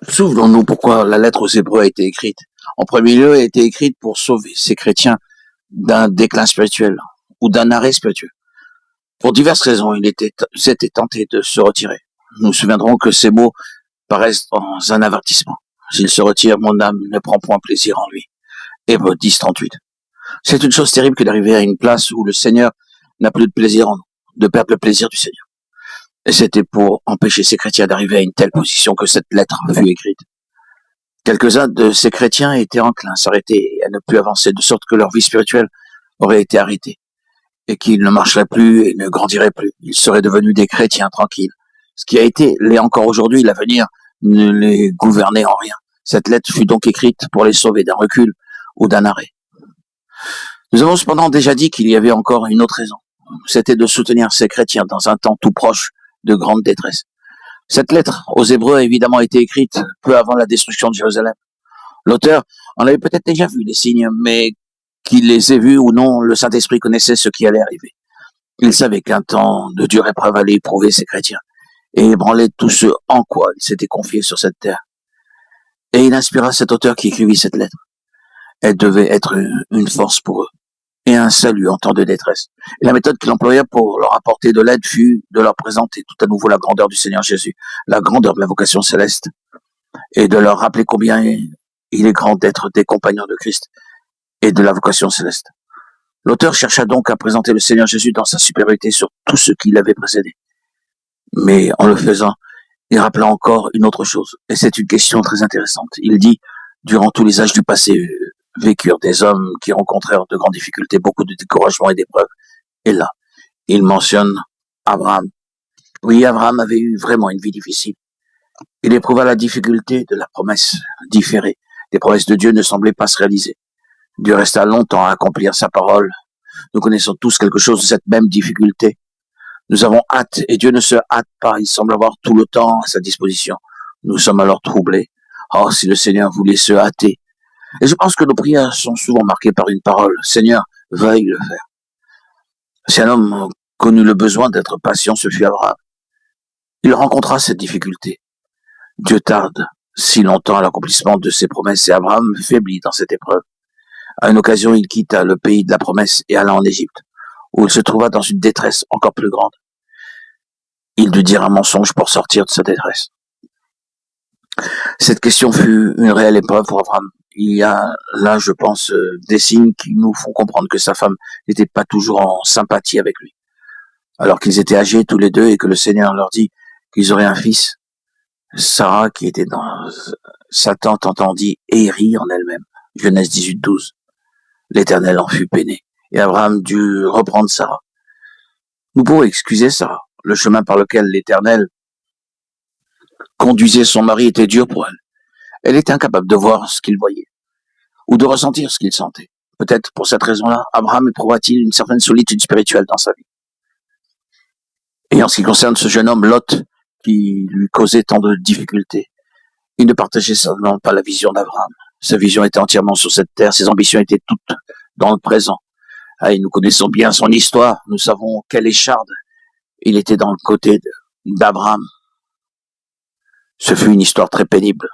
Souvenons-nous pourquoi la lettre aux Hébreux a été écrite. En premier lieu, elle a été écrite pour sauver ces chrétiens d'un déclin spirituel ou d'un arrêt spirituel. Pour diverses raisons, ils étaient tentés de se retirer. Nous nous souviendrons que ces mots paraissent dans un avertissement. S'il se retire, mon âme ne prend point plaisir en lui. Hébreux 10:38. C'est une chose terrible que d'arriver à une place où le Seigneur n'a plus de plaisir en nous, de perdre le plaisir du Seigneur. Et c'était pour empêcher ces chrétiens d'arriver à une telle position que cette lettre fut écrite. Quelques-uns de ces chrétiens étaient enclins à s'arrêter et à ne plus avancer, de sorte que leur vie spirituelle aurait été arrêtée, et qu'ils ne marcheraient plus et ne grandiraient plus. Ils seraient devenus des chrétiens tranquilles. Ce qui a été, l'est encore aujourd'hui, l'avenir ne les gouvernait en rien. Cette lettre fut donc écrite pour les sauver d'un recul ou d'un arrêt. Nous avons cependant déjà dit qu'il y avait encore une autre raison. C'était de soutenir ces chrétiens dans un temps tout proche de grande détresse. Cette lettre aux Hébreux a évidemment été écrite peu avant la destruction de Jérusalem. L'auteur en avait peut-être déjà vu les signes, mais qu'il les ait vus ou non, le Saint-Esprit connaissait ce qui allait arriver. Il savait qu'un temps de dure épreuve allait éprouver ces chrétiens et ébranler tout ce en quoi ils s'étaient confiés sur cette terre. Et il inspira cet auteur qui écrivit cette lettre. Elle devait être une force pour eux et un salut en temps de détresse. Et la méthode qu'il employa pour leur apporter de l'aide fut de leur présenter tout à nouveau la grandeur du Seigneur Jésus, la grandeur de la vocation céleste, et de leur rappeler combien il est grand d'être des compagnons de Christ et de la vocation céleste. L'auteur chercha donc à présenter le Seigneur Jésus dans sa supériorité sur tout ce qui l'avait précédé. Mais en le faisant, il rappela encore une autre chose, et c'est une question très intéressante. Il dit, durant tous les âges du passé, vécurent des hommes qui rencontrèrent de grandes difficultés, beaucoup de découragement et d'épreuves. Et là, il mentionne Abraham. Oui, Abraham avait eu vraiment une vie difficile. Il éprouva la difficulté de la promesse différée. Les promesses de Dieu ne semblaient pas se réaliser. Dieu resta longtemps à accomplir sa parole. Nous connaissons tous quelque chose de cette même difficulté. Nous avons hâte, et Dieu ne se hâte pas. Il semble avoir tout le temps à sa disposition. Nous sommes alors troublés. Oh, si le Seigneur voulait se hâter. Et je pense que nos prières sont souvent marquées par une parole. Seigneur, veuille le faire. Si un homme connut le besoin d'être patient, ce fut Abraham. Il rencontra cette difficulté. Dieu tarde si longtemps à l'accomplissement de ses promesses et Abraham faiblit dans cette épreuve. À une occasion, il quitta le pays de la promesse et alla en Égypte, où il se trouva dans une détresse encore plus grande. Il dut dire un mensonge pour sortir de sa détresse. Cette question fut une réelle épreuve pour Abraham. Il y a là, je pense, des signes qui nous font comprendre que sa femme n'était pas toujours en sympathie avec lui. Alors qu'ils étaient âgés tous les deux et que le Seigneur leur dit qu'ils auraient un fils, Sarah, qui était dans sa tente, entendit et rit en elle-même. Genèse 18:12. L'Éternel en fut peiné, et Abraham dut reprendre Sarah. Nous pouvons excuser Sarah. Le chemin par lequel l'Éternel conduisait son mari était dur pour elle. Elle était incapable de voir ce qu'il voyait, ou de ressentir ce qu'il sentait. Peut-être pour cette raison-là, Abraham éprouva-t-il une certaine solitude spirituelle dans sa vie. Et en ce qui concerne ce jeune homme, Lot, qui lui causait tant de difficultés, il ne partageait certainement pas la vision d'Abraham. Sa vision était entièrement sur cette terre, ses ambitions étaient toutes dans le présent. Et nous connaissons bien son histoire, nous savons quelle écharde il était dans le côté d'Abraham. Ce fut une histoire très pénible.